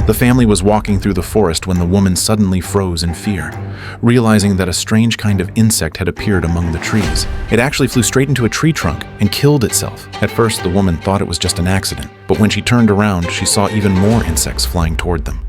The family was walking through the forest when the woman suddenly froze in fear, realizing that a strange kind of insect had appeared among the trees. It actually flew straight into a tree trunk and killed itself. At first, the woman thought it was just an accident, but when she turned around, she saw even more insects flying toward them.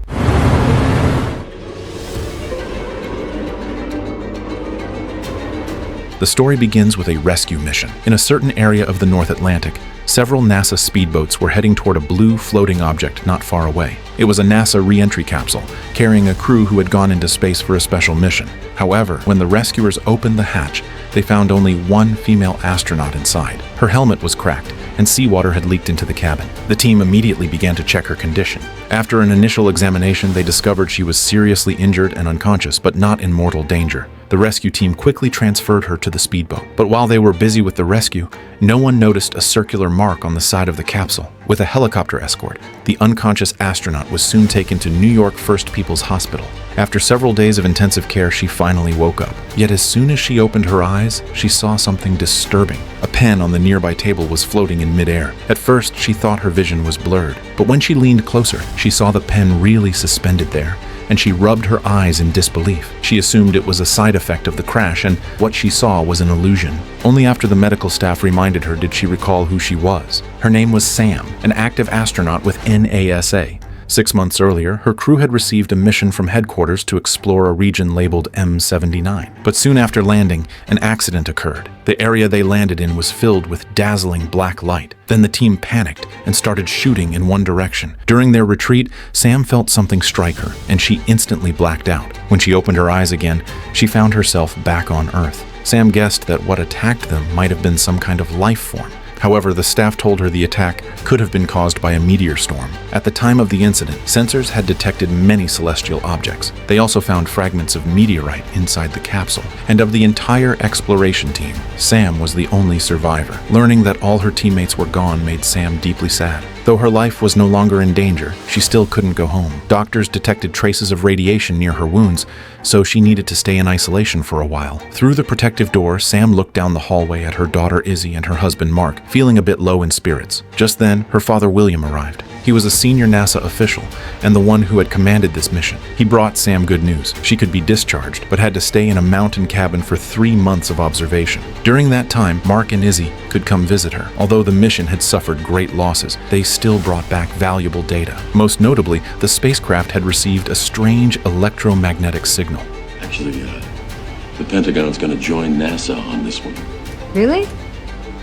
The story begins with a rescue mission. In a certain area of the North Atlantic, several NASA speedboats were heading toward a blue floating object not far away. It was a NASA re-entry capsule, carrying a crew who had gone into space for a special mission. However, when the rescuers opened the hatch, they found only one female astronaut inside. Her helmet was cracked, and seawater had leaked into the cabin. The team immediately began to check her condition. After an initial examination, they discovered she was seriously injured and unconscious, but not in mortal danger. The rescue team quickly transferred her to the speedboat. But while they were busy with the rescue, no one noticed a circular mark on the side of the capsule. With a helicopter escort, the unconscious astronaut was soon taken to New York First People's Hospital. After several days of intensive care, she finally woke up. Yet as soon as she opened her eyes, she saw something disturbing. A pen on the nearby table was floating in midair. At first, she thought her vision was blurred, but when she leaned closer, she saw the pen really suspended there, and she rubbed her eyes in disbelief. She assumed it was a side effect of the crash, and what she saw was an illusion. Only after the medical staff reminded her did she recall who she was. Her name was Sam, an active astronaut with NASA. 6 months earlier, her crew had received a mission from headquarters to explore a region labeled M79. But soon after landing, an accident occurred. The area they landed in was filled with dazzling black light. Then the team panicked and started shooting in one direction. During their retreat, Sam felt something strike her, and she instantly blacked out. When she opened her eyes again, she found herself back on Earth. Sam guessed that what attacked them might have been some kind of life form. However, the staff told her the attack could have been caused by a meteor storm. At the time of the incident, sensors had detected many celestial objects. They also found fragments of meteorite inside the capsule. And of the entire exploration team, Sam was the only survivor. Learning that all her teammates were gone made Sam deeply sad. Though her life was no longer in danger, she still couldn't go home. Doctors detected traces of radiation near her wounds, so she needed to stay in isolation for a while. Through the protective door, Sam looked down the hallway at her daughter Izzy and her husband Mark, feeling a bit low in spirits. Just then, her father William arrived. He was a senior NASA official and the one who had commanded this mission. He brought Sam good news. She could be discharged, but had to stay in a mountain cabin for 3 months of observation. During that time, Mark and Izzy could come visit her. Although the mission had suffered great losses, they still brought back valuable data. Most notably, the spacecraft had received a strange electromagnetic signal. Actually, the Pentagon's going to join NASA on this one. Really?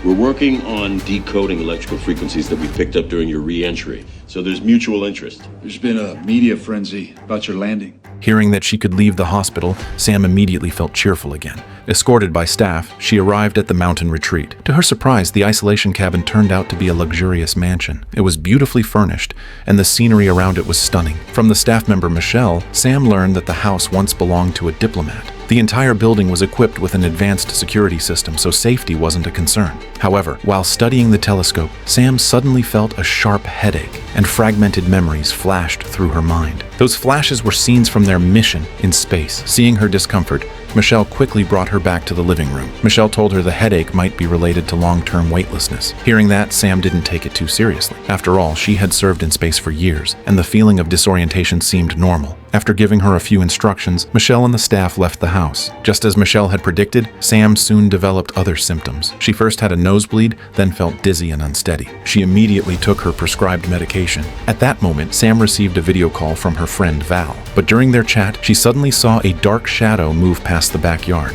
We're working on decoding electrical frequencies that we picked up during your re-entry, so there's mutual interest. There's been a media frenzy about your landing. Hearing that she could leave the hospital, Sam immediately felt cheerful again. Escorted by staff, she arrived at the mountain retreat. To her surprise, the isolation cabin turned out to be a luxurious mansion. It was beautifully furnished, and the scenery around it was stunning. From the staff member Michelle, Sam learned that the house once belonged to a diplomat. The entire building was equipped with an advanced security system, so safety wasn't a concern. However, while studying the telescope, Sam suddenly felt a sharp headache, and fragmented memories flashed through her mind. Those flashes were scenes from their mission in space. Seeing her discomfort, Michelle quickly brought her back to the living room. Michelle told her the headache might be related to long-term weightlessness. Hearing that, Sam didn't take it too seriously. After all, she had served in space for years, and the feeling of disorientation seemed normal. After giving her a few instructions, Michelle and the staff left the house. Just as Michelle had predicted, Sam soon developed other symptoms. She first had a nosebleed, then felt dizzy and unsteady. She immediately took her prescribed medication. At that moment, Sam received a video call from her friend Val. But during their chat, she suddenly saw a dark shadow move past the backyard.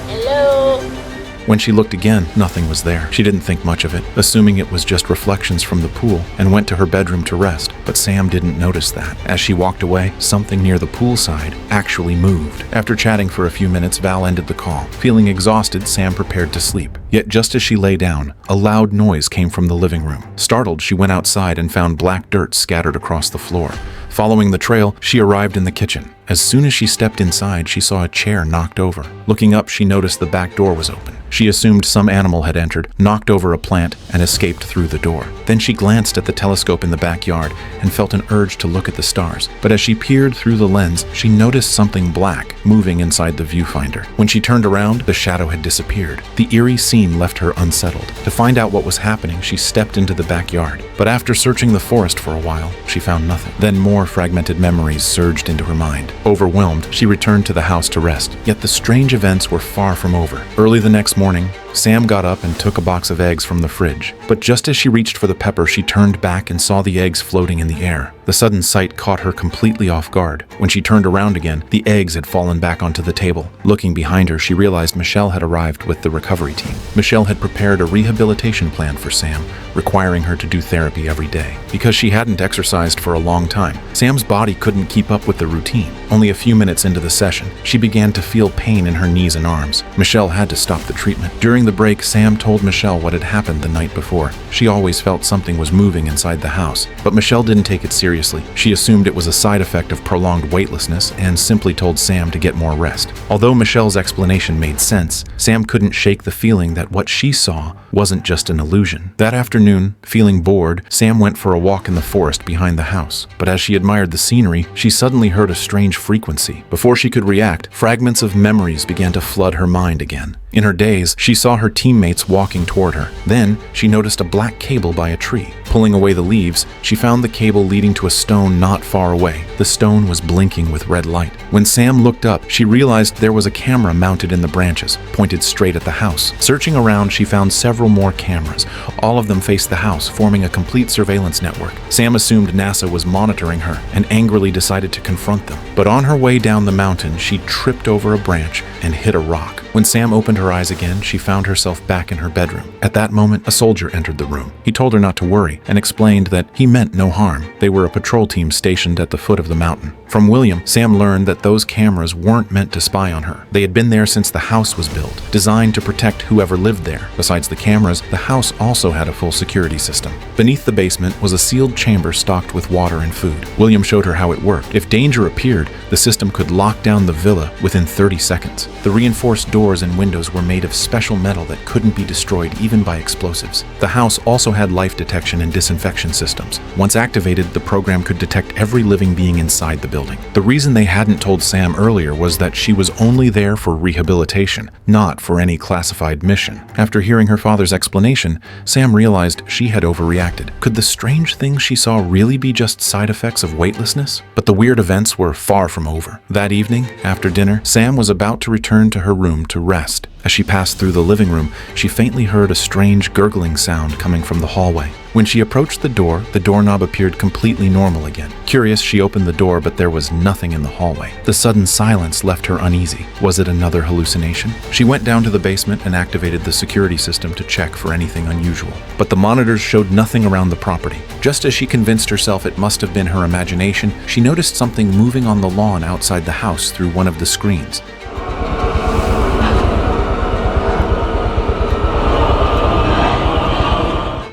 Hello? When she looked again, nothing was there. She didn't think much of it, assuming it was just reflections from the pool, and went to her bedroom to rest. But Sam didn't notice that. As she walked away, something near the poolside actually moved. After chatting for a few minutes, Val ended the call. Feeling exhausted, Sam prepared to sleep. Yet just as she lay down, a loud noise came from the living room. Startled, she went outside and found black dirt scattered across the floor. Following the trail, she arrived in the kitchen. As soon as she stepped inside, she saw a chair knocked over. Looking up, she noticed the back door was open. She assumed some animal had entered, knocked over a plant, and escaped through the door. Then she glanced at the telescope in the backyard and felt an urge to look at the stars. But as she peered through the lens, she noticed something black moving inside the viewfinder. When she turned around, the shadow had disappeared. The eerie scene left her unsettled. To find out what was happening, she stepped into the backyard. But after searching the forest for a while, she found nothing. Then more fragmented memories surged into her mind. Overwhelmed, she returned to the house to rest. Yet the strange events were far from over. Early the next morning, Sam got up and took a box of eggs from the fridge. But just as she reached for the pepper, she turned back and saw the eggs floating in the air. The sudden sight caught her completely off guard. When she turned around again, the eggs had fallen back onto the table. Looking behind her, she realized Michelle had arrived with the recovery team. Michelle had prepared a rehabilitation plan for Sam, requiring her to do therapy every day. Because she hadn't exercised for a long time, Sam's body couldn't keep up with the routine. Only a few minutes into the session, she began to feel pain in her knees and arms. Michelle had to stop the treatment. During the break, Sam told Michelle what had happened the night before. She always felt something was moving inside the house, but Michelle didn't take it seriously. She assumed it was a side effect of prolonged weightlessness and simply told Sam to get more rest. Although Michelle's explanation made sense, Sam couldn't shake the feeling that what she saw wasn't just an illusion. That afternoon, feeling bored, Sam went for a walk in the forest behind the house. But as she admired the scenery, she suddenly heard a strange frequency. Before she could react, fragments of memories began to flood her mind again. In her daze, she saw her teammates walking toward her. Then, she noticed a black cable by a tree. Pulling away the leaves, she found the cable leading to a stone not far away. The stone was blinking with red light. When Sam looked up, she realized there was a camera mounted in the branches, pointed straight at the house. Searching around, she found several more cameras. All of them faced the house, forming a complete surveillance network. Sam assumed NASA was monitoring her and angrily decided to confront them. But on her way down the mountain, she tripped over a branch and hit a rock. When Sam opened her eyes again, she found herself back in her bedroom. At that moment, a soldier entered the room. He told her not to worry and explained that he meant no harm. They were a patrol team stationed at the foot of the mountain. From William, Sam learned that those cameras weren't meant to spy on her. They had been there since the house was built, designed to protect whoever lived there. Besides the cameras, the house also had a full security system. Beneath the basement was a sealed chamber stocked with water and food. William showed her how it worked. If danger appeared, the system could lock down the villa within 30 seconds. The reinforced doors and windows were made of special metal that couldn't be destroyed even by explosives. The house also had life detection and disinfection systems. Once activated, the program could detect every living being inside the building. The reason they hadn't told Sam earlier was that she was only there for rehabilitation, not for any classified mission. After hearing her father's explanation, Sam realized she had overreacted. Could the strange things she saw really be just side effects of weightlessness? But the weird events were far from over. That evening, after dinner, Sam was about to return to her room to rest. As she passed through the living room, she faintly heard a strange gurgling sound coming from the hallway. When she approached the doorknob appeared completely normal again. Curious, she opened the door, but there was nothing in the hallway. The sudden silence left her uneasy. Was it another hallucination? She went down to the basement and activated the security system to check for anything unusual. But the monitors showed nothing around the property. Just as she convinced herself it must have been her imagination, she noticed something moving on the lawn outside the house through one of the screens.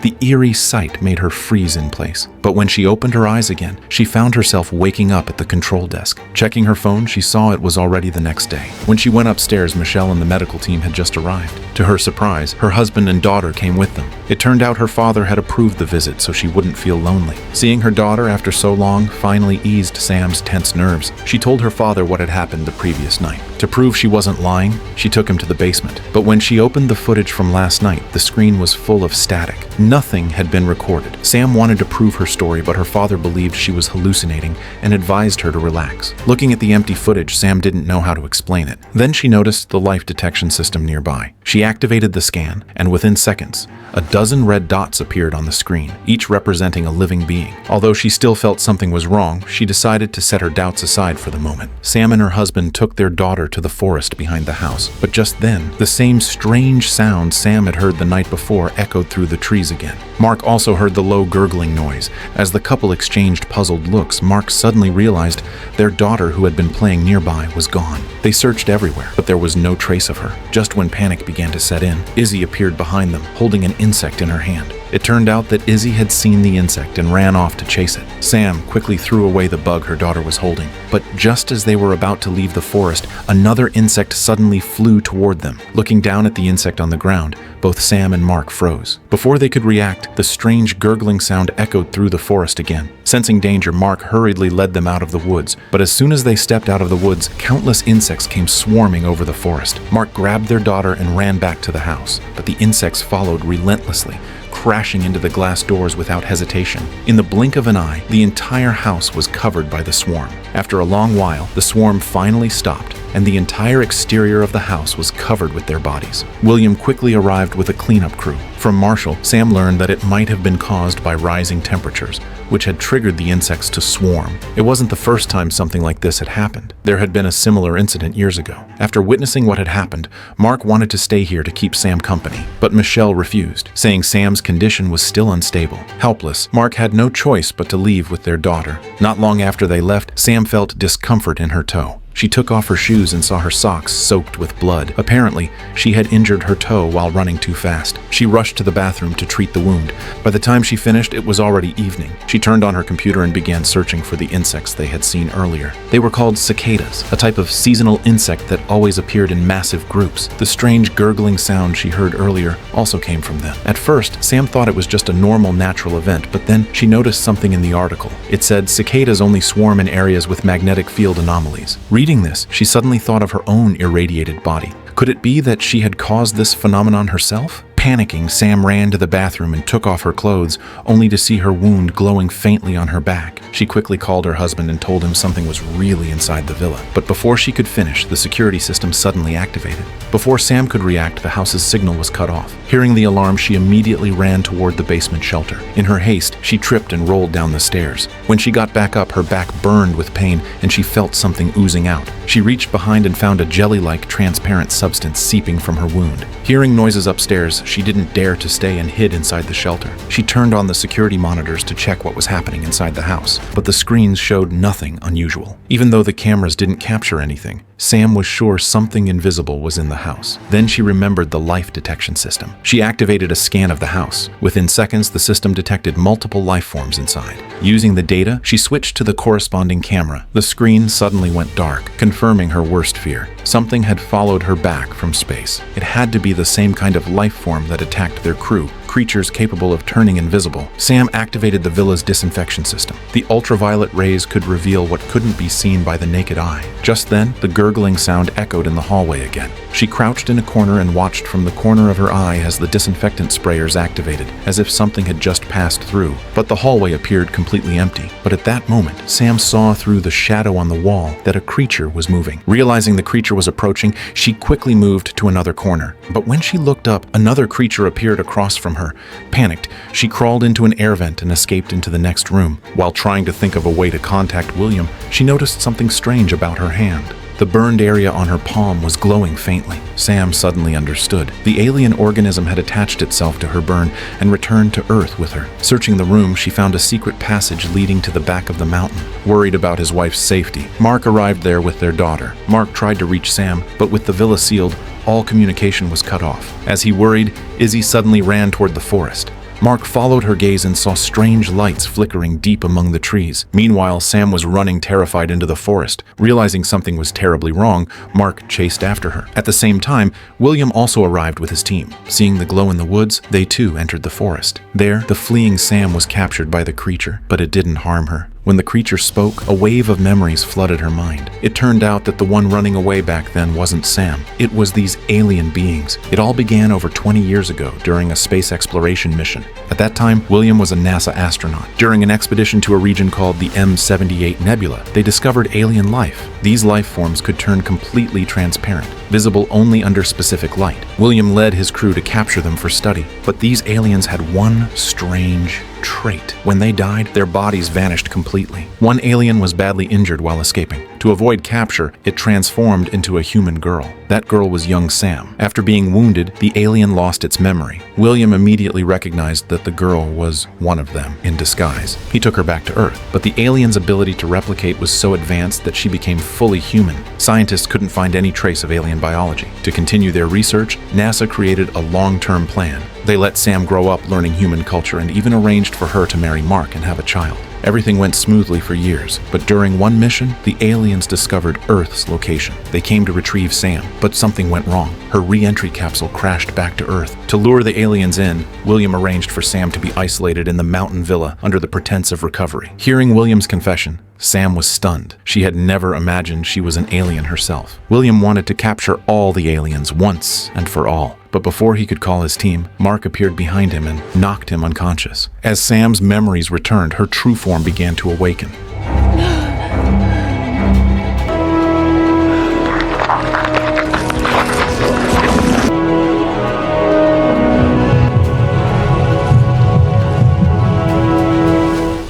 The eerie sight made her freeze in place. But when she opened her eyes again, she found herself waking up at the control desk. Checking her phone, she saw it was already the next day. When she went upstairs, Michelle and the medical team had just arrived. To her surprise, her husband and daughter came with them. It turned out her father had approved the visit so she wouldn't feel lonely. Seeing her daughter after so long finally eased Sam's tense nerves. She told her father what had happened the previous night. To prove she wasn't lying, she took him to the basement. But when she opened the footage from last night, the screen was full of static. Nothing had been recorded. Sam wanted to prove her story, but her father believed she was hallucinating and advised her to relax. Looking at the empty footage, Sam didn't know how to explain it. Then she noticed the life detection system nearby. She activated the scan, and within seconds, a dozen red dots appeared on the screen, each representing a living being. Although she still felt something was wrong, she decided to set her doubts aside for the moment. Sam and her husband took their daughter to the forest behind the house, but just then, the same strange sound Sam had heard the night before echoed through the trees again. Mark also heard the low gurgling noise. As the couple exchanged puzzled looks, Mark suddenly realized their daughter, who had been playing nearby, was gone. They searched everywhere, but there was no trace of her. Just when panic began to set in, Izzy appeared behind them, holding an insect in her hand. It turned out that Izzy had seen the insect and ran off to chase it. Sam quickly threw away the bug her daughter was holding, but just as they were about to leave the forest, another insect suddenly flew toward them. Looking down at the insect on the ground, both Sam and Mark froze. Before they could react, the strange gurgling sound echoed through the forest again. Sensing danger, Mark hurriedly led them out of the woods, but as soon as they stepped out of the woods, countless insects came swarming over the forest. Mark grabbed their daughter and ran back to the house, but the insects followed relentlessly, crashing into the glass doors without hesitation. In the blink of an eye, the entire house was covered by the swarm. After a long while, the swarm finally stopped, and the entire exterior of the house was covered with their bodies. William quickly arrived with a cleanup crew. From Marshall, Sam learned that it might have been caused by rising temperatures, which had triggered the insects to swarm. It wasn't the first time something like this had happened. There had been a similar incident years ago. After witnessing what had happened, Mark wanted to stay here to keep Sam company, but Michelle refused, saying Sam's condition was still unstable. Helpless, Mark had no choice but to leave with their daughter. Not long after they left, Sam felt discomfort in her toe. She took off her shoes and saw her socks soaked with blood. Apparently, she had injured her toe while running too fast. She rushed to the bathroom to treat the wound. By the time she finished, it was already evening. She turned on her computer and began searching for the insects they had seen earlier. They were called cicadas, a type of seasonal insect that always appeared in massive groups. The strange gurgling sound she heard earlier also came from them. At first, Sam thought it was just a normal natural event, but then she noticed something in the article. It said cicadas only swarm in areas with magnetic field anomalies. Reading this, she suddenly thought of her own irradiated body. Could it be that she had caused this phenomenon herself? Panicking, Sam ran to the bathroom and took off her clothes, only to see her wound glowing faintly on her back. She quickly called her husband and told him something was really inside the villa. But before she could finish, the security system suddenly activated. Before Sam could react, the house's signal was cut off. Hearing the alarm, she immediately ran toward the basement shelter. In her haste, she tripped and rolled down the stairs. When she got back up, her back burned with pain and she felt something oozing out. She reached behind and found a jelly-like transparent substance seeping from her wound. Hearing noises upstairs, she didn't dare to stay and hid inside the shelter. She turned on the security monitors to check what was happening inside the house, but the screens showed nothing unusual. Even though the cameras didn't capture anything, Sam was sure something invisible was in the house. Then she remembered the life detection system. She activated a scan of the house. Within seconds, the system detected multiple life forms inside. Using the data, she switched to the corresponding camera. The screen suddenly went dark, confirming her worst fear. Something had followed her back from space. It had to be the same kind of life form that attacked their crew, creatures capable of turning invisible. Sam activated the villa's disinfection system. The ultraviolet rays could reveal what couldn't be seen by the naked eye. Just then, the gurgling sound echoed in the hallway again. She crouched in a corner and watched from the corner of her eye as the disinfectant sprayers activated, as if something had just passed through. But the hallway appeared completely empty. But at that moment, Sam saw through the shadow on the wall that a creature was moving. Realizing the creature was approaching, she quickly moved to another corner. But when she looked up, another creature appeared across from her. Panicked, she crawled into an air vent and escaped into the next room. While trying to think of a way to contact William, she noticed something strange about her hand. The burned area on her palm was glowing faintly. Sam suddenly understood. The alien organism had attached itself to her burn and returned to Earth with her. Searching the room, she found a secret passage leading to the back of the mountain. Worried about his wife's safety, Mark arrived there with their daughter. Mark tried to reach Sam, but with the villa sealed, all communication was cut off. As he worried, Izzy suddenly ran toward the forest. Mark followed her gaze and saw strange lights flickering deep among the trees. Meanwhile, Sam was running terrified into the forest. Realizing something was terribly wrong, Mark chased after her. At the same time, William also arrived with his team. Seeing the glow in the woods, they too entered the forest. There, the fleeing Sam was captured by the creature, but it didn't harm her. When the creature spoke, a wave of memories flooded her mind. It turned out that the one running away back then wasn't Sam. It was these alien beings. It all began over 20 years ago during a space exploration mission. At that time, William was a NASA astronaut. During an expedition to a region called the M78 Nebula, they discovered alien life. These life forms could turn completely transparent, visible only under specific light. William led his crew to capture them for study, but these aliens had one strange trait. When they died, their bodies vanished completely. One alien was badly injured while escaping. To avoid capture, it transformed into a human girl. That girl was young Sam. After being wounded, the alien lost its memory. William immediately recognized that the girl was one of them in disguise. He took her back to Earth, but the alien's ability to replicate was so advanced that she became fully human. Scientists couldn't find any trace of alien biology. To continue their research, NASA created a long-term plan. They let Sam grow up learning human culture and even arranged for her to marry Mark and have a child. Everything went smoothly for years, but during one mission, the aliens discovered Earth's location. They came to retrieve Sam, but something went wrong. Her re-entry capsule crashed back to Earth. To lure the aliens in, William arranged for Sam to be isolated in the mountain villa under the pretense of recovery. Hearing William's confession, Sam was stunned. She had never imagined she was an alien herself. William wanted to capture all the aliens once and for all. But before he could call his team, Mark appeared behind him and knocked him unconscious. As Sam's memories returned, her true form began to awaken.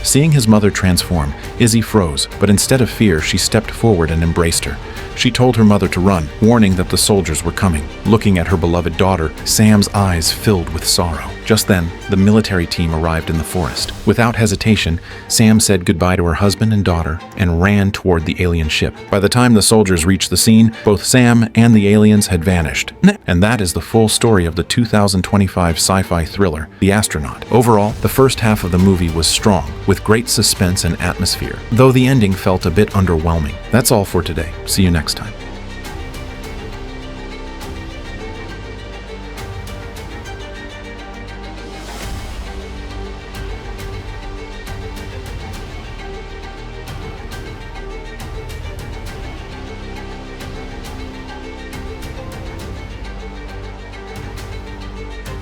Seeing his mother transform, Izzy froze, but instead of fear, she stepped forward and embraced her. She told her mother to run, warning that the soldiers were coming. Looking at her beloved daughter, Sam's eyes filled with sorrow. Just then, the military team arrived in the forest. Without hesitation, Sam said goodbye to her husband and daughter and ran toward the alien ship. By the time the soldiers reached the scene, both Sam and the aliens had vanished. And that is the full story of the 2025 sci-fi thriller, The Astronaut. Overall, the first half of the movie was strong, with great suspense and atmosphere, though the ending felt a bit underwhelming. That's all for today. See you next time.